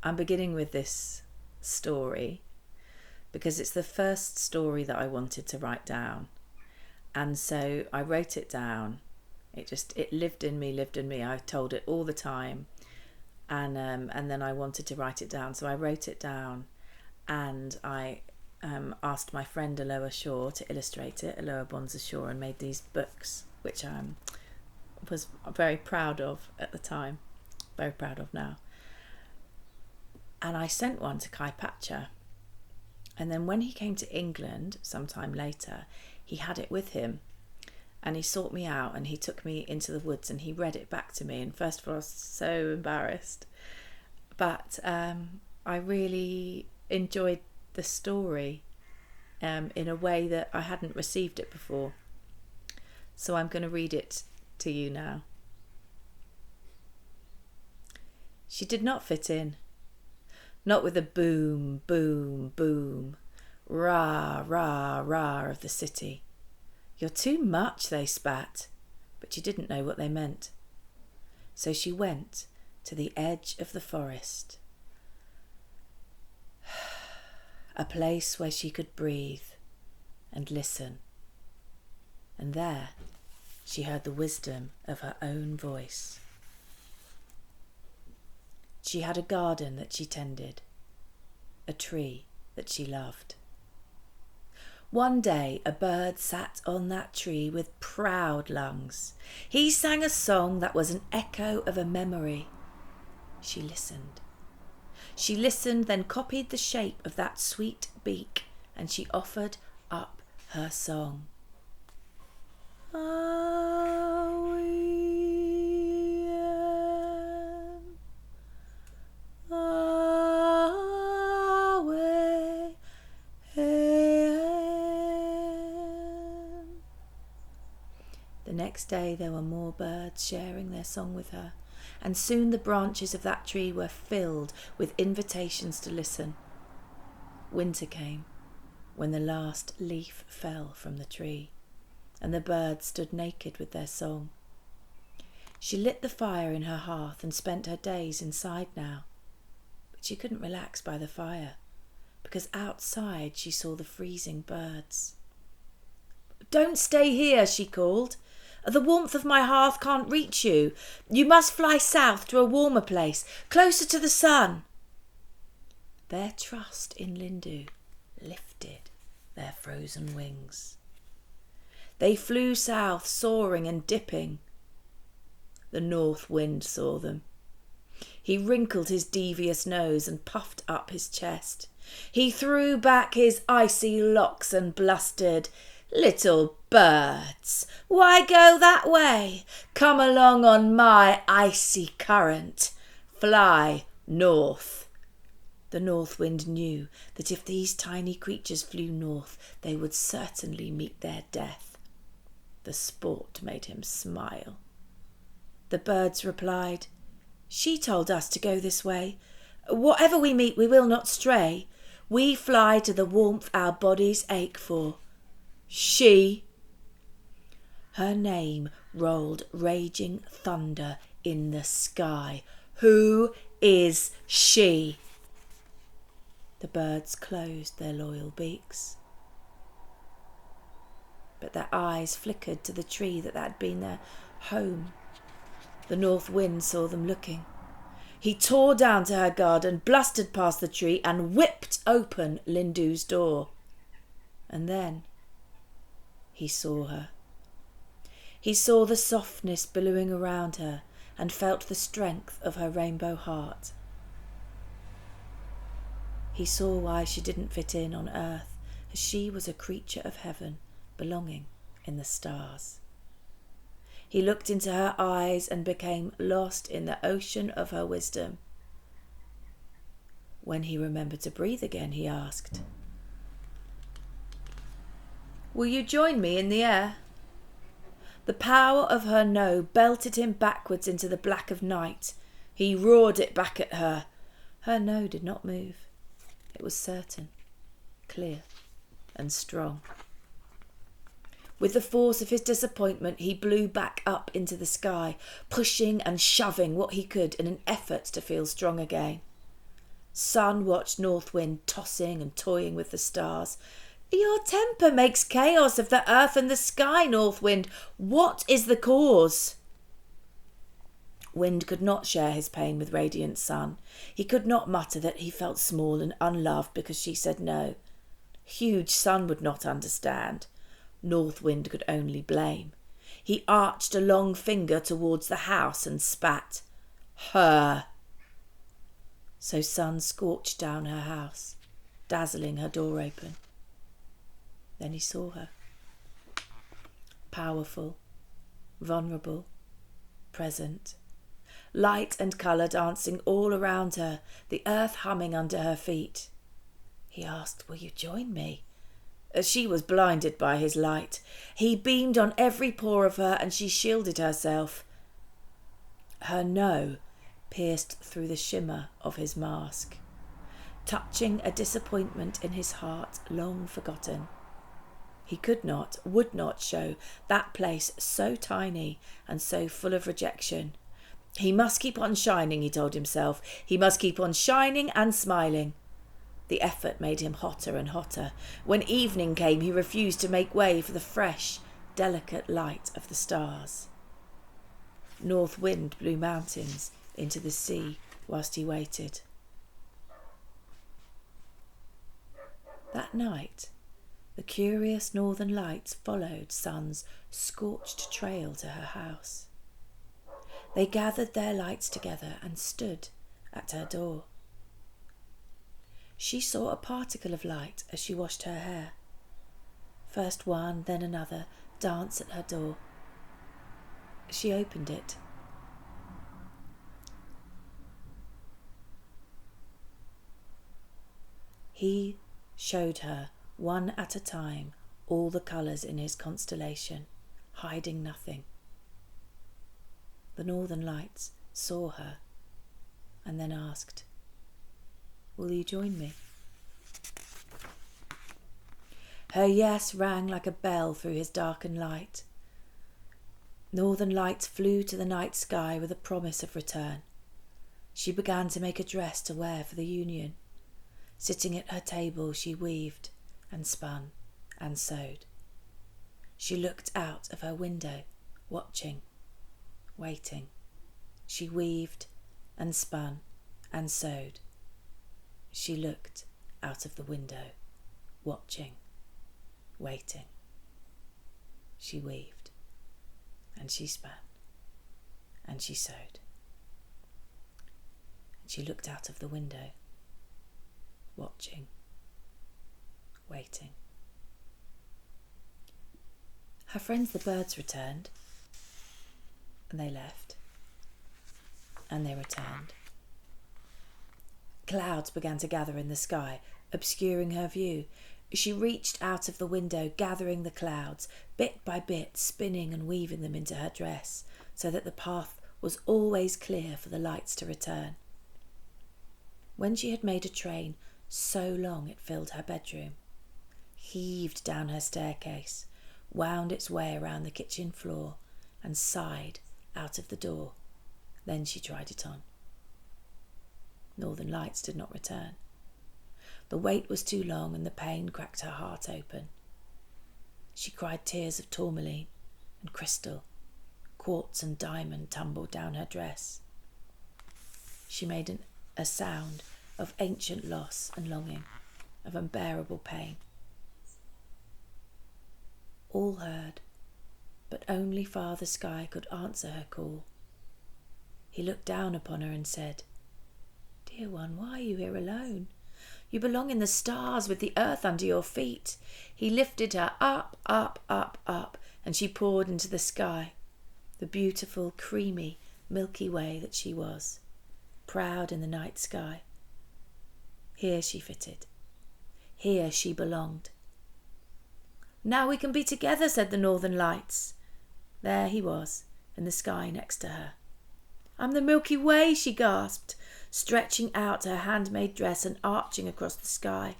I'm beginning with this story because it's the first story that I wanted to write down. And so I wrote it down. It lived in me. I told it all the time. And then I wanted to write it down. So I wrote it down, and I asked my friend Aloha Shaw to illustrate it, Aloha Bonza Shaw, and made these books, which I was very proud of at the time, very proud of now. And I sent one to Kai Pacha. And then when he came to England sometime later, he had it with him. And he sought me out and he took me into the woods and he read it back to me. And first of all, I was so embarrassed. But I really enjoyed the story in a way that I hadn't received it before. So I'm going to read it to you now. She did not fit in. Not with the boom, boom, boom, rah, rah, rah of the city. You're too much, they spat, but she didn't know what they meant. So she went to the edge of the forest, a place where she could breathe and listen. And there she heard the wisdom of her own voice. She had a garden that she tended, a tree that she loved. One day a bird sat on that tree with proud lungs. He sang a song that was an echo of a memory. She listened. She listened, then copied the shape of that sweet beak, and she offered up her song. The next day there were more birds sharing their song with her, and soon the branches of that tree were filled with invitations to listen. Winter came, when the last leaf fell from the tree, and the birds stood naked with their song. She lit the fire in her hearth and spent her days inside now, but she couldn't relax by the fire, because outside she saw the freezing birds. "Don't stay here," she called. "The warmth of my hearth can't reach you. You must fly south to a warmer place, closer to the sun." Their trust in Lindu lifted their frozen wings. They flew south, soaring and dipping. The north wind saw them. He wrinkled his devious nose and puffed up his chest. He threw back his icy locks and blustered, "Little birds, why go that way? Come along on my icy current. Fly north." The north wind knew that if these tiny creatures flew north, they would certainly meet their death. The sport made him smile. The birds replied, "She told us to go this way. Whatever we meet, we will not stray. We fly to the warmth our bodies ache for. She." Her name rolled raging thunder in the sky. Who is she? The birds closed their loyal beaks, but their eyes flickered to the tree that had been their home. The north wind saw them looking. He tore down to her garden, blustered past the tree, and whipped open Lindu's door. And then he saw her. He saw the softness billowing around her and felt the strength of her rainbow heart. He saw why she didn't fit in on earth, as she was a creature of heaven, belonging in the stars. He looked into her eyes and became lost in the ocean of her wisdom. When he remembered to breathe again, he asked, "Will you join me in the air?" The power of her no belted him backwards into the black of night. He roared it back at her. Her no did not move. It was certain, clear, and strong. With the force of his disappointment, he blew back up into the sky, pushing and shoving what he could in an effort to feel strong again. Sun watched North Wind tossing and toying with the stars. Your temper makes chaos of the earth and the sky, North Wind. What is the cause? Wind could not share his pain with radiant Sun. He could not mutter that he felt small and unloved because she said no. Huge Sun would not understand. North Wind could only blame. He arched a long finger towards the house and spat. Her. So Sun scorched down her house, dazzling her door open. Then he saw her. Powerful, vulnerable, present. Light and colour dancing all around her, the earth humming under her feet. He asked, will you join me? She was blinded by his light. He beamed on every pore of her and she shielded herself. Her no pierced through the shimmer of his mask, touching a disappointment in his heart long forgotten. He could not, would not show that place so tiny and so full of rejection. He must keep on shining, he told himself. He must keep on shining and smiling. The effort made him hotter and hotter. When evening came, he refused to make way for the fresh, delicate light of the stars. North Wind blew mountains into the sea whilst he waited. That night, the curious northern lights followed Sun's scorched trail to her house. They gathered their lights together and stood at her door. She saw a particle of light as she washed her hair. First one, then another, dance at her door. She opened it. He showed her, one at a time, all the colours in his constellation, hiding nothing. The northern lights saw her and then asked, will you join me? Her yes rang like a bell through his darkened light. Northern lights flew to the night sky with a promise of return. She began to make a dress to wear for the union. Sitting at her table, she weaved and spun and sewed. She looked out of her window, watching, waiting. She weaved and spun and sewed. She looked out of the window, watching, waiting. She weaved and she span and she sewed. And she looked out of the window, watching, waiting. Her friends the birds returned, and they left, and they returned. Clouds began to gather in the sky, obscuring her view. She reached out of the window, gathering the clouds, bit by bit, spinning and weaving them into her dress, so that the path was always clear for the lights to return. When she had made a train so long it filled her bedroom, heaved down her staircase, wound its way around the kitchen floor, and sighed out of the door, then she tried it on. Northern lights did not return. The wait was too long and the pain cracked her heart open. She cried tears of tourmaline and crystal. Quartz and diamond tumbled down her dress. She made a sound of ancient loss and longing, of unbearable pain. All heard, but only Father Sky could answer her call. He looked down upon her and said, "Dear one, why are you here alone? You belong in the stars with the earth under your feet." He lifted her up, up, up, up, and she poured into the sky, the beautiful, creamy, Milky Way that she was, proud in the night sky. Here she fitted. Here she belonged. "Now we can be together," said the northern lights. There he was, in the sky next to her. "I'm the Milky Way," she gasped, stretching out her handmade dress and arching across the sky.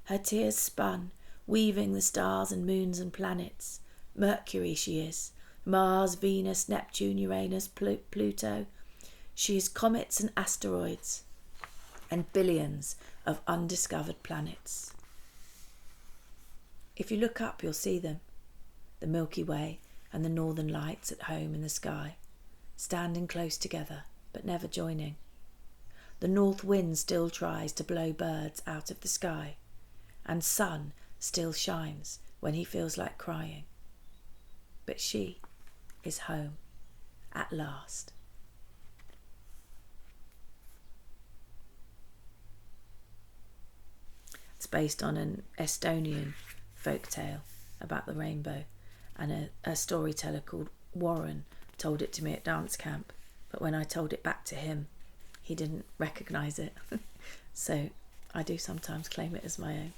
Her tears spun, weaving the stars and moons and planets. Mercury she is, Mars, Venus, Neptune, Uranus, Pluto. She is comets and asteroids. and billions of undiscovered planets. If you look up, you'll see them, the Milky Way and the Northern Lights at home in the sky, standing close together but never joining. The north wind still tries to blow birds out of the sky, and sun still shines when he feels like crying. But she is home at last. It's based on an Estonian folk tale about the rainbow, and a storyteller called Warren told it to me at dance camp, but when I told it back to him, he didn't recognise it. So I do sometimes claim it as my own.